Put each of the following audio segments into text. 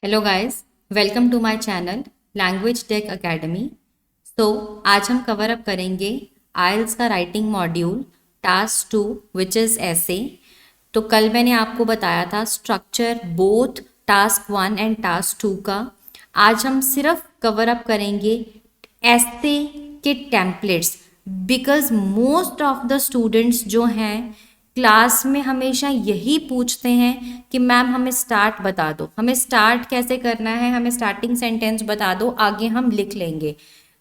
Hello guys, welcome to my channel language take academy. तो आज हम कवर अप करेंगे आइल्स का writing module task 2 which is ऐसे। तो कल मैंने आपको बताया था structure both task 1 and task 2 का। आज हम सिर्फ कवर अप करेंगे ऐसे के templates, because most of the students जो हैं क्लास में हमेशा यही पूछते हैं कि मैम हमें स्टार्ट बता दो, हमें स्टार्ट कैसे करना है, हमें स्टार्टिंग सेंटेंस बता दो, आगे हम लिख लेंगे।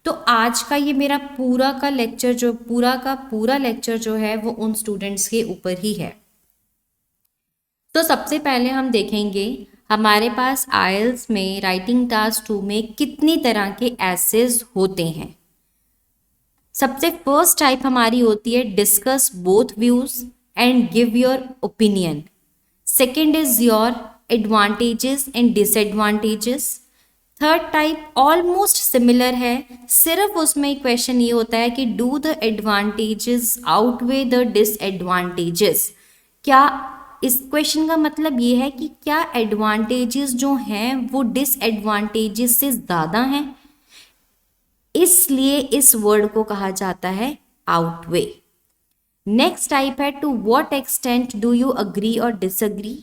तो आज का ये मेरा पूरा का लेक्चर जो पूरा लेक्चर जो है वो उन स्टूडेंट्स के ऊपर ही है। तो सबसे पहले हम देखेंगे हमारे पास आइल्स में राइटिंग टास्क 2 में कितनी तरह के एसेज होते हैं। सबसे फर्स्ट टाइप हमारी होती है discuss both views and give your opinion. Second is your advantages and disadvantages. Third type almost similar है, सिर्फ उसमें क्वेश्चन ये होता है कि do the advantages outweigh the disadvantages. क्या इस क्वेश्चन का मतलब ये है कि क्या एडवांटेजेस जो हैं वो डिसएडवांटेजेस से ज़्यादा हैं, इसलिए इस वर्ड को कहा जाता है आउटवे। नेक्स्ट टाइप है to what extent do you agree और disagree,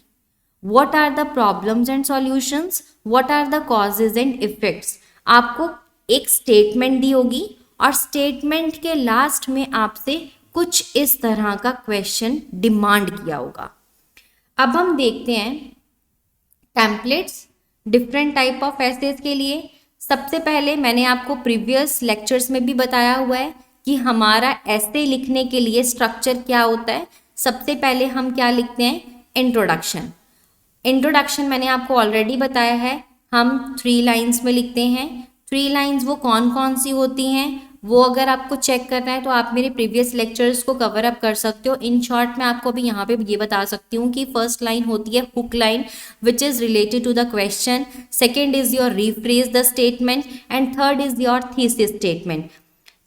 what are the problems and solutions, what are the causes and effects. आपको एक स्टेटमेंट दी होगी और स्टेटमेंट के लास्ट में आपसे कुछ इस तरह का क्वेश्चन डिमांड किया होगा। अब हम देखते हैं templates different type of essays के लिए। सबसे पहले मैंने आपको प्रीवियस लेक्चर्स में भी बताया हुआ है कि हमारा ऐसे लिखने के लिए स्ट्रक्चर क्या होता है। सबसे पहले हम क्या लिखते हैं, इंट्रोडक्शन। इंट्रोडक्शन मैंने आपको ऑलरेडी बताया है, हम 3 लाइन्स में लिखते हैं। 3 लाइन्स वो कौन कौन सी होती हैं वो अगर आपको चेक करना है तो आप मेरे प्रीवियस लेक्चर्स को कवर अप कर सकते हो। इन शॉर्ट मैं आपको अभी यहाँ पे ये बता सकती हूँ कि फर्स्ट लाइन होती है hook line which is related to the question, second is your rephrase the statement and third is your thesis statement.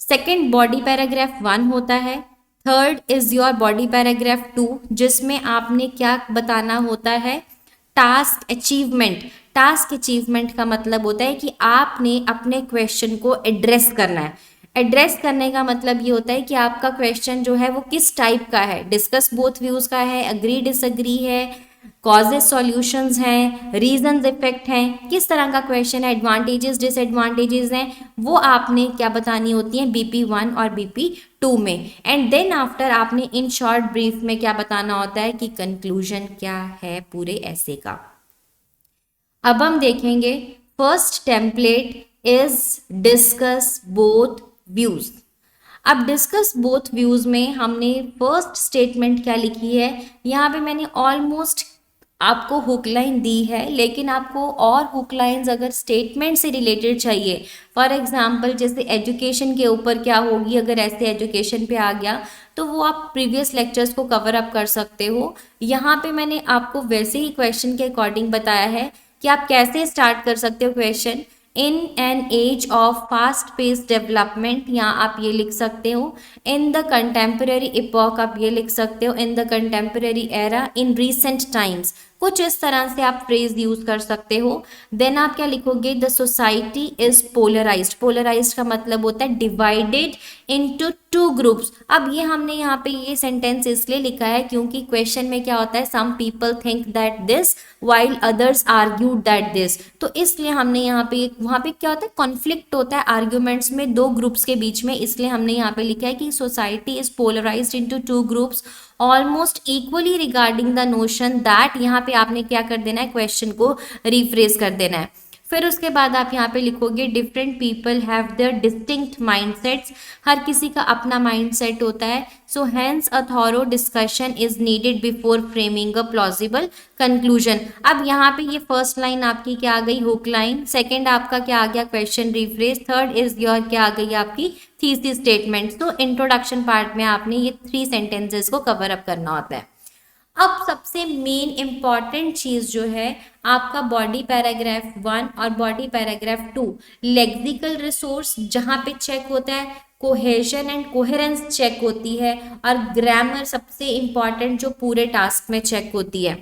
Second body paragraph 1 होता है, third is your body paragraph 2 जिसमें आपने क्या बताना होता है, टास्क अचीवमेंट। टास्क अचीवमेंट का मतलब होता है कि आपने अपने क्वेश्चन को एड्रेस करना है। एड्रेस करने का मतलब ये होता है कि आपका क्वेश्चन जो है वो किस टाइप का है, डिस्कस बोथ व्यूज का है, अग्री डिसअग्री है, कॉजेज सॉल्यूशंस हैं, रीजंस इफेक्ट हैं, किस तरह का क्वेश्चन है, एडवांटेजेस डिसएडवांटेजेस हैं, वो आपने क्या बतानी होती है BP1 और BP2 में। एंड देन आफ्टर आपने इन शॉर्ट ब्रीफ में क्या बताना होता है कि कंक्लूजन क्या है पूरे ऐसे का। अब हम देखेंगे first template is discuss both views. अब डिस्कस बोथ व्यूज में हमने फर्स्ट स्टेटमेंट क्या लिखी है, यहाँ पे मैंने ऑलमोस्ट आपको हुक लाइन दी है, लेकिन आपको और हुक लाइंस अगर स्टेटमेंट से रिलेटेड चाहिए, फॉर एग्जांपल जैसे एजुकेशन के ऊपर क्या होगी, अगर ऐसे एजुकेशन पे आ गया तो वो आप प्रीवियस लेक्चर्स को कवर अप कर सकते हो। यहाँ पे मैंने आपको वैसे ही क्वेश्चन के अकॉर्डिंग बताया है कि आप कैसे स्टार्ट कर सकते हो question. In an age of fast pace development, यहाँ आप ये लिख सकते हो। इन द कंटेम्प्रेरी इपॉक आप ये लिख सकते हो। In the contemporary era, in recent times, कुछ इस तरह से आप फ्रेज यूज कर सकते हो। देन आप क्या लिखोगे, the society is polarised. Polarised का मतलब होता है डिवाइडेड इनटू 2 ग्रुप्स। अब ये हमने यहाँ पे ये सेंटेंस इसलिए लिखा है क्योंकि क्वेश्चन में क्या होता है, some people think that this while others argue that this, तो इसलिए हमने यहाँ पे, वहाँ पे क्या होता है, कॉन्फ्लिक्ट होता है आर्ग्यूमेंट्स में 2 ग्रुप्स के बीच में, इसलिए हमने यहाँ पे लिखा है कि society is polarised into 2 groups almost equally regarding the notion that. यहाँ पे आपने क्या कर देना है, क्वेश्चन को रिफ्रेज कर देना है। फिर उसके बाद आप यहाँ पे लिखोगे different people have their distinct mindsets, हर किसी का अपना माइंडसेट होता है। So hence a thorough discussion is needed before framing a plausible conclusion. अब यहाँ पे ये फर्स्ट लाइन आपकी क्या आ गई, हुक लाइन। सेकेंड आपका क्या आ गया, question rephrase. Third is your क्या आ गई आपकी थीसिस स्टेटमेंट। तो इंट्रोडक्शन पार्ट में आपने ये 3 सेंटेंसेस को कवर अप करना होता है। अब सबसे मेन इंपॉर्टेंट चीज जो है आपका बॉडी पैराग्राफ 1 और बॉडी पैराग्राफ 2 लेक्सिकल रिसोर्स, जहां पे चेक होता है कोहेजन एंड कोहेरेंस चेक होती है, और ग्रामर सबसे इंपॉर्टेंट जो पूरे टास्क में चेक होती है।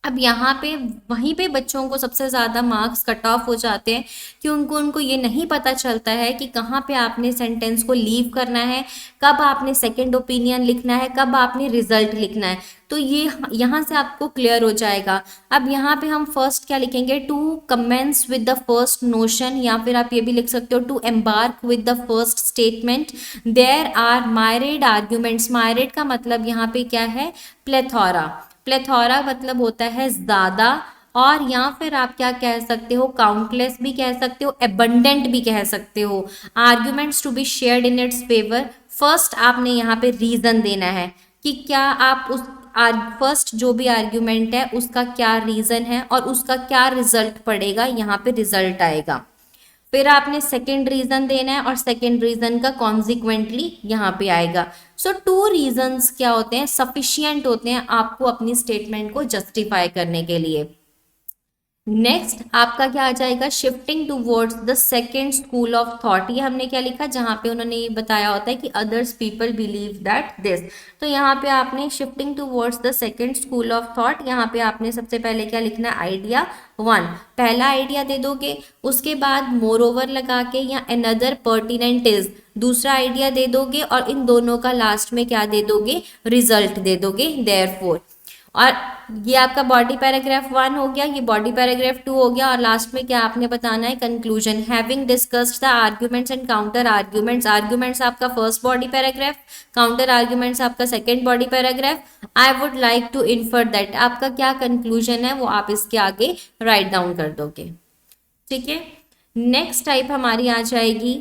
अब यहाँ पे वहीं पे बच्चों को सबसे ज़्यादा मार्क्स कट ऑफ हो जाते हैं कि उनको ये नहीं पता चलता है कि कहाँ पे आपने सेंटेंस को लीव करना है, कब आपने सेकंड ओपिनियन लिखना है, कब आपने रिजल्ट लिखना है। तो ये यहाँ से आपको क्लियर हो जाएगा। अब यहाँ पे हम फर्स्ट क्या लिखेंगे, to commence with the first notion, या फिर आप ये भी लिख सकते हो to embark with the first statement. There are myriad arguments. Myriad का मतलब यहाँ पे क्या है, प्लेथोरा। प्लेथोरा मतलब होता है ज़्यादा, और या फिर आप क्या कह सकते हो, काउंटलेस भी कह सकते हो, एबंडेंट भी कह सकते हो। Arguments to be shared in its favour. First आपने यहाँ पे रीज़न देना है कि क्या आप उस फर्स्ट जो भी आर्ग्यूमेंट है उसका क्या रीज़न है और उसका क्या रिजल्ट पड़ेगा, यहाँ पे रिजल्ट आएगा। फिर आपने सेकंड रीजन देना है और सेकंड रीजन का कॉन्सिक्वेंटली यहाँ पे आएगा। सो टू रीजंस क्या होते हैं, सफिशिएंट होते हैं आपको अपनी स्टेटमेंट को जस्टिफाई करने के लिए। नेक्स्ट आपका क्या आ जाएगा, shifting towards the second school of thought. ये हमने क्या लिखा, जहाँ पे उन्होंने ये बताया होता है कि others people believe that this. तो यहाँ पे आपने shifting towards the second school of thought, यहाँ पे आपने सबसे पहले क्या लिखना है, आइडिया 1, पहला आइडिया दे दोगे। उसके बाद मोर ओवर लगा के या अनदर पर्टिनेंट इज दूसरा आइडिया दे दोगे, और इन दोनों का लास्ट में क्या दे दोगे, रिजल्ट दे दोगे, देयरफॉर। और ये आपका बॉडी पैराग्राफ 1 हो गया, ये बॉडी पैराग्राफ 2 हो गया, और लास्ट में क्या आपने बताना है, conclusion. Having discussed the arguments and counter arguments. Arguments आपका first body paragraph, counter arguments आपका second body paragraph. I would like to infer that, आपका क्या कंक्लूजन है वो आप इसके आगे राइट डाउन कर दोगे। ठीक है, नेक्स्ट टाइप हमारी आ जाएगी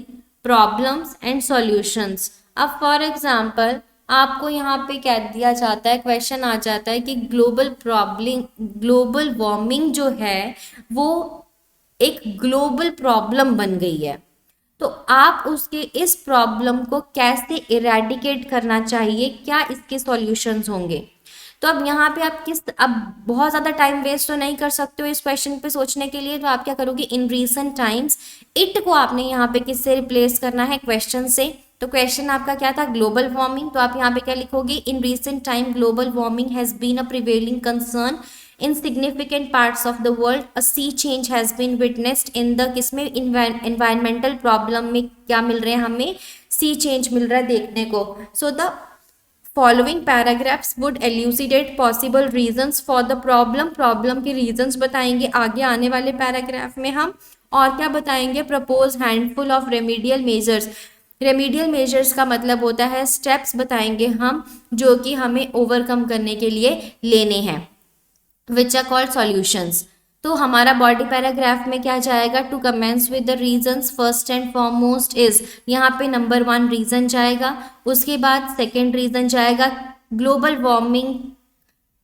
प्रॉब्लम्स एंड सॉल्यूशंस। अब फॉर एग्जांपल आपको यहाँ पे कह दिया जाता है, क्वेश्चन आ जाता है कि ग्लोबल वार्मिंग जो है वो एक ग्लोबल प्रॉब्लम बन गई है, तो आप उसके इस प्रॉब्लम को कैसे इरेडिकेट करना चाहिए, क्या इसके सॉल्यूशंस होंगे। तो अब यहाँ पे आप अब बहुत ज़्यादा टाइम वेस्ट तो नहीं कर सकते हो इस क्वेश्चन पे सोचने के लिए, तो आप क्या करोगे, इन रीसेंट टाइम्स, इट को आपने यहाँ पे किससे रिप्लेस करना है, क्वेश्चन से। तो क्वेश्चन आपका क्या था, ग्लोबल वार्मिंग, तो आप यहाँ पे क्या लिखोगे, in recent time global warming has been a prevailing concern in significant parts of the world. A sea change has been witnessed in the, किसमें, इन्वायरमेंटल प्रॉब्लम में क्या मिल रहे हैं हमें, सी चेंज मिल रहा है देखने को। So the following paragraphs would elucidate possible reasons for the problem. Problem के रीजंस बताएंगे आगे आने वाले पैराग्राफ में हम, और क्या बताएंगे, propose handful of remedial measures. Remedial measures का मतलब होता है स्टेप्स बताएंगे हम जो कि हमें ओवरकम करने के लिए लेने हैं, विच आर कॉल्ड सॉल्यूशंस। तो हमारा बॉडी पैराग्राफ में क्या जाएगा, to commence with the reasons, first and foremost is, यहाँ पे नंबर 1 रीजन जाएगा। उसके बाद सेकेंड रीजन जाएगा, ग्लोबल वार्मिंग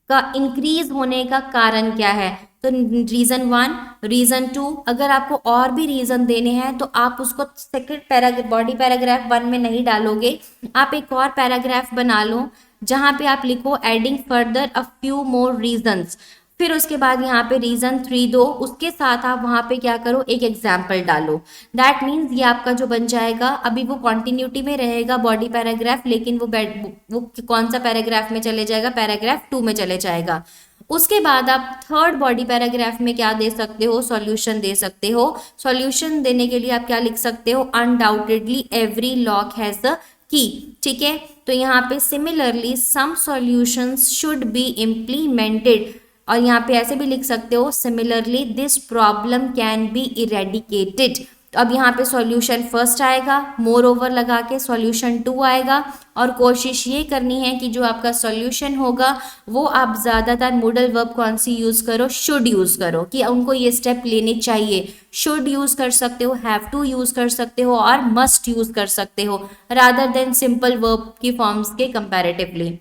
का इंक्रीज होने का कारण क्या है, तो रीजन 1, रीजन 2। अगर आपको और भी रीजन देने हैं तो आप उसको सेकेंड बॉडी पैराग्राफ 1 में नहीं डालोगे, आप एक और पैराग्राफ बना लो जहाँ पे आप लिखो adding further a few more reasons. फिर उसके बाद यहाँ पे रीजन 3 दो, उसके साथ आप वहाँ पे क्या करो, एक एग्जाम्पल डालो। दैट मीन्स ये आपका जो बन जाएगा, अभी वो कॉन्टिन्यूटी में रहेगा बॉडी पैराग्राफ, लेकिन वो कौन सा पैराग्राफ में चले जाएगा, पैराग्राफ 2 में चले जाएगा। उसके बाद आप थर्ड बॉडी पैराग्राफ में क्या दे सकते हो, सॉल्यूशन दे सकते हो। सॉल्यूशन देने के लिए आप क्या लिख सकते हो, undoubtedly every lock has a key. ठीक है, तो यहाँ पे similarly some solutions should be implemented, और यहाँ पे ऐसे भी लिख सकते हो, similarly this problem can be eradicated. तो अब यहाँ पे सॉल्यूशन फर्स्ट आएगा, मोर ओवर लगा के सॉल्यूशन 2 आएगा, और कोशिश ये करनी है कि जो आपका सॉल्यूशन होगा वो आप ज़्यादातर मोडल वर्ब कौन सी यूज़ करो, शुड यूज़ करो, कि उनको ये स्टेप लेने चाहिए। शुड यूज़ कर सकते हो, हैव टू यूज़ कर सकते हो, और मस्ट यूज़ कर सकते हो, रादर देन सिंपल वर्ब की फॉर्म्स के कंपैरेटिवली।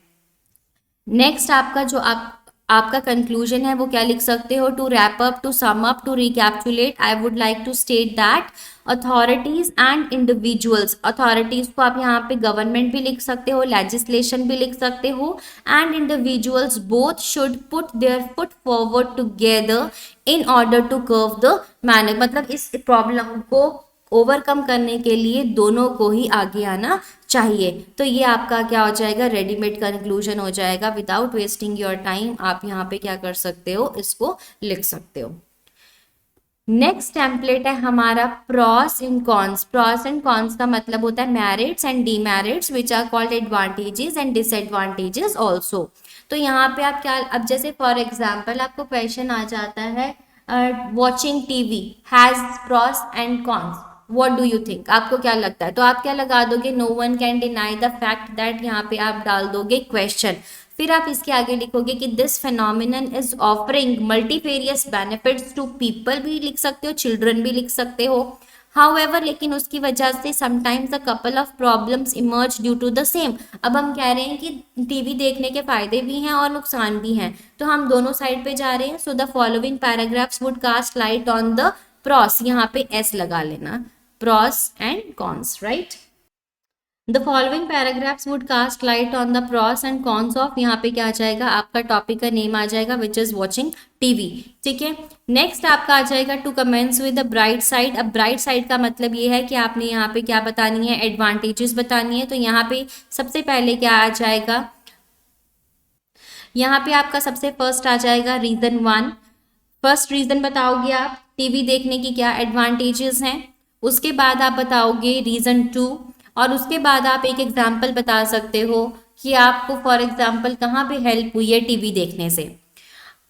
नेक्स्ट आपका जो आपका कंक्लूजन है वो क्या लिख सकते हो, to wrap up, to sum up, to recapitulate, I would like to state that authorities and individuals. Authorities को आप यहाँ पे गवर्नमेंट भी लिख सकते हो, लेजिस्लेशन भी लिख सकते हो, and individuals both should put their foot forward together in order to curb the manner. मतलब इस प्रॉब्लम को ओवरकम करने के लिए दोनों को ही आगे आना चाहिए। तो ये आपका क्या हो जाएगा, रेडीमेड कंक्लूजन हो जाएगा। विदाउट वेस्टिंग योर टाइम आप यहाँ पे क्या कर सकते हो, इसको लिख सकते हो। नेक्स्ट टेम्पलेट है हमारा pros and cons. Pros and cons का मतलब होता है merits and demerits which are called advantages and disadvantages also. तो यहाँ पे आप क्या, अब जैसे फॉर एग्जाम्पल आपको क्वेश्चन आ जाता है watching TV has pros and cons, what do you think, आपको क्या लगता है? तो आप क्या लगा दोगे, no one can deny the fact that, यहाँ पे आप डाल दोगे क्वेश्चन। फिर आप इसके आगे लिखोगे कि this phenomenon is offering multifarious benefits to people, भी लिख सकते हो, चिल्ड्रन भी लिख सकते हो। हाउएवर, लेकिन उसकी वजह से sometimes a couple of problems emerge due to the same. अब हम कह रहे हैं कि टीवी देखने के फायदे भी हैं और नुकसान भी हैं, तो हम दोनों साइड पे जा रहे हैं। So the following paragraphs would cast light on the pros, यहाँ पे एस लगा लेना, pros and cons, right. The following paragraphs would cast light on the pros and cons of, यहाँ पे क्या आ जाएगा, आपका टॉपिक का नेम आ जाएगा विच इज वॉचिंग टीवी, ठीक है। नेक्स्ट आपका आ जाएगा to commence with the bright side. अब ब्राइट साइड का मतलब ये है कि आपने यहाँ पे क्या बतानी है, एडवांटेजेस बतानी है। तो यहाँ पे सबसे पहले क्या आ जाएगा, यहाँ पे आपका सबसे फर्स्ट आ जाएगा रीजन 1। फर्स्ट रीजन बताओगे आप टीवी देखने की क्या एडवांटेजेस हैं, उसके बाद आप बताओगे रीजन 2, और उसके बाद आप एक एग्जाम्पल बता सकते हो कि आपको फॉर एग्जाम्पल कहाँ पे हेल्प हुई है टीवी देखने से।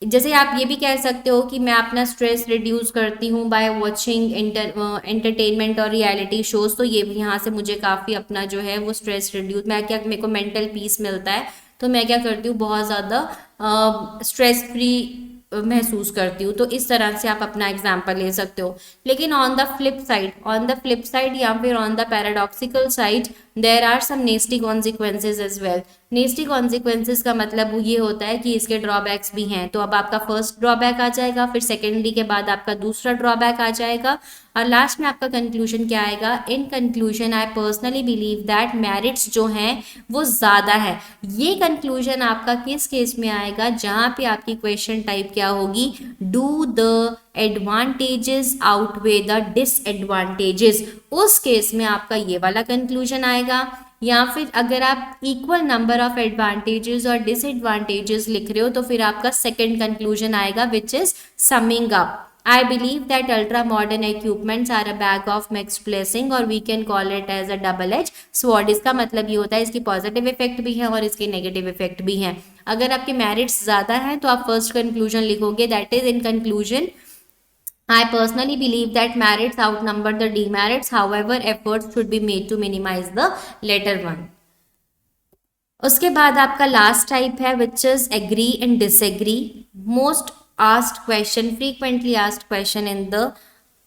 जैसे आप ये भी कह सकते हो कि मैं अपना स्ट्रेस रिड्यूस करती हूँ बाय वाचिंग एंटरटेनमेंट और रियलिटी शोज, तो ये भी यहाँ से मुझे काफ़ी अपना जो है वो स्ट्रेस रिड्यूस, मैं क्या, मेरे को मेंटल पीस मिलता है, तो मैं क्या करती हूँ, बहुत ज़्यादा स्ट्रेस फ्री महसूस करती हूँ। तो इस तरह से आप अपना एग्जाम्पल ले सकते हो। लेकिन ऑन द फ्लिप साइड या फिर on the paradoxical side there are some nasty consequences as well. Nasty consequences का मतलब ये होता है कि इसके ड्रॉबैक्स भी हैं। तो अब आपका फर्स्ट ड्रॉबैक आ जाएगा, फिर सेकेंडली के बाद आपका दूसरा ड्रॉबैक आ जाएगा, और लास्ट में आपका कंक्लूजन क्या आएगा, in conclusion I personally believe that merits जो हैं वो ज़्यादा है। ये कंक्लूजन आपका किस केस में आएगा, जहाँ पे आपकी क्वेश्चन टाइप क्या होगी, do the advantages outweigh the disadvantages, उस केस में आपका ये वाला कंक्लूजन आएगा। या फिर अगर आप इक्वल नंबर ऑफ एडवांटेजेस और डिसएडवांटेजेस लिख रहे हो तो फिर आपका सेकंड कंक्लूजन आएगा which is summing up. I believe that ultra modern equipments are a bag of mixed blessing, और we can call it as a double edge sword। इसका मतलब ये होता है इसकी पॉजिटिव इफेक्ट भी है और इसके नेगेटिव इफेक्ट भी हैं। अगर आपके मेरिट्स ज़्यादा हैं तो आप फर्स्ट कंक्लूजन लिखोगे that is in conclusion I personally believe that merits outnumber the demerits. However, efforts should be made to minimize the latter one. उसके बाद आपका लास्ट टाइप है which is agree and disagree. Most asked question, frequently asked question in the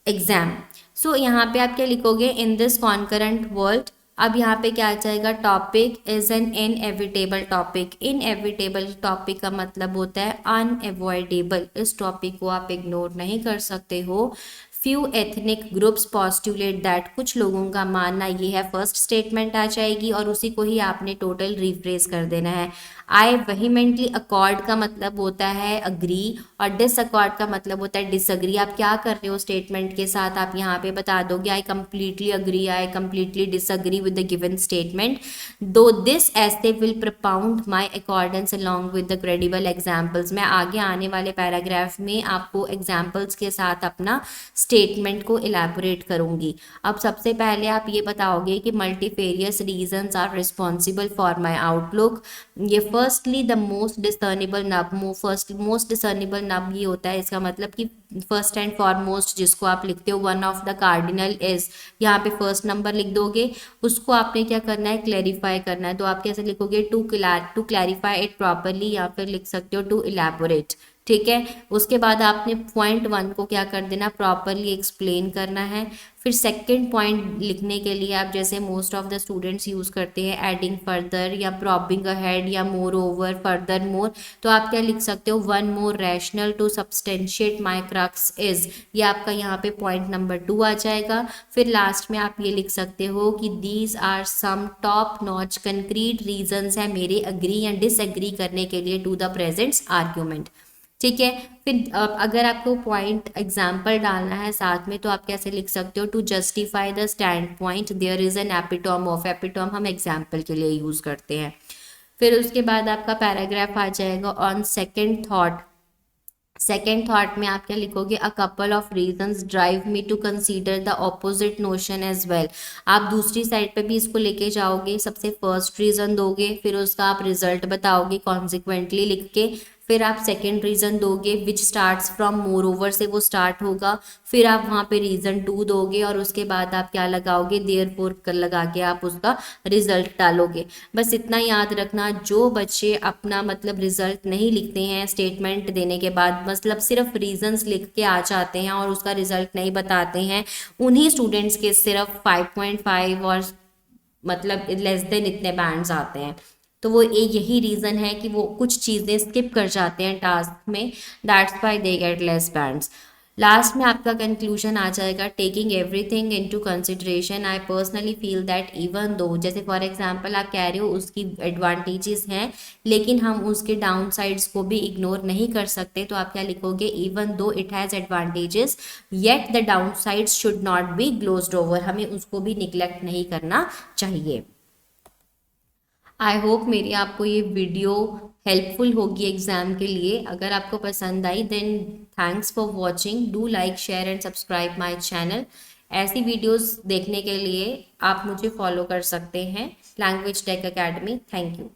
exam. So यहाँ पे आप क्या लिखोगे, in this concurrent world. अब यहाँ पे क्या आ जाएगा, topic is an inevitable topic. Inevitable topic का मतलब होता है अनएवॉइडेबल, इस टॉपिक को आप इग्नोर नहीं कर सकते हो। Few ethnic groups postulate that, कुछ लोगों का मानना ये है, फर्स्ट स्टेटमेंट आ जाएगी और उसी को ही आपने टोटल रिफ्रेज कर देना है। आई वेहीमेंटली अकॉर्ड का मतलब होता है अग्री, और डिसअकॉर्ड का मतलब होता है डिसअग्री। आप क्या कर रहे हो स्टेटमेंट के साथ, आप यहाँ पे बता दोगे I completely agree, I completely disagree with the given statement, दो दिस ऐसे will propound my accordance along with the credible examples. मैं आगे आने वाले पैराग्राफ में आपको एग्जाम्पल्स के साथ अपना स्टेटमेंट को इलैबोरेट करूंगी। अब सबसे पहले आप ये बताओगे कि multifarious reasons are responsible for my outlook. ये firstly the most discernible nub, most discernible नब ये होता है, इसका मतलब कि फर्स्ट एंड फॉरमोस्ट जिसको आप लिखते हो one of the cardinal is, यहाँ पे फर्स्ट नंबर लिख दोगे, उसको आपने क्या करना है, क्लैरिफाई करना है। तो आप कैसे लिखोगे, टू क्लैरिफाई इट प्रॉपरली, या फिर लिख सकते हो टू इलैबोरेट, ठीक है। उसके बाद आपने पॉइंट 1 को क्या कर देना, प्रॉपरली एक्सप्लेन करना है। फिर सेकंड पॉइंट लिखने के लिए आप जैसे most of the students use करते हैं एडिंग फर्दर या प्रॉबिंग अहेड या मोर ओवर, फर्दर मोर, तो आप क्या लिख सकते हो, one more rational to substantiate my crux is, ये आपका यहाँ पे पॉइंट नंबर 2 आ जाएगा। फिर लास्ट में आप ये लिख सकते हो कि these are some top notch concrete reasons है मेरे अग्री या डिसएग्री करने के लिए टू द प्रेजेंट्स आर्ग्यूमेंट। ठीक है। फिर अगर आपको पॉइंट एग्जाम्पल डालना है साथ में तो आप कैसे लिख सकते हो, to justify the standpoint there is an epitome of, epitome हम एग्जाम्पल के लिए यूज करते हैं। फिर उसके बाद आपका पैराग्राफ आ जाएगा on second thought. Second thought में आप क्या लिखोगे, a couple of reasons drive me to consider the opposite notion as well. आप दूसरी साइड पे भी इसको लेके जाओगे, सबसे फर्स्ट रीजन दोगे, फिर उसका आप रिजल्ट बताओगे कॉन्सिक्वेंटली लिख के, फिर आप सेकेंड रीजन दोगे विच स्टार्ट्स फ्रॉम मोर ओवर से वो स्टार्ट होगा, फिर आप वहाँ पे रीजन 2 दोगे और उसके बाद आप क्या लगाओगे, देयर फोर लगा के आप उसका रिजल्ट डालोगे। बस इतना याद रखना, जो बच्चे अपना मतलब रिजल्ट नहीं लिखते हैं स्टेटमेंट देने के बाद, मतलब सिर्फ रीजंस लिख के आ जाते हैं और उसका रिजल्ट नहीं बताते हैं, उन्हीं स्टूडेंट्स के सिर्फ 5.5 और मतलब लेस देन इतने बैंड्स आते हैं। तो वो यही रीज़न है कि वो कुछ चीज़ें स्किप कर जाते हैं टास्क में, that's why they get less bands. Last में आपका कंक्लूजन आ जाएगा, taking everything into consideration I personally feel that even though, जैसे फॉर एग्जांपल आप कह रहे हो उसकी एडवांटेजेस हैं लेकिन हम उसके डाउन साइड्स को भी इग्नोर नहीं कर सकते, तो आप क्या लिखोगे, even though it has advantages yet the downsides should not be glossed over, हमें उसको भी निग्लेक्ट नहीं करना चाहिए। आई होप मेरी आपको ये वीडियो हेल्पफुल होगी एग्ज़ाम के लिए। अगर आपको पसंद आई then thanks for watching, do like share and subscribe my channel. ऐसी वीडियोस देखने के लिए आप मुझे फॉलो कर सकते हैं Language take Academy. Thank you.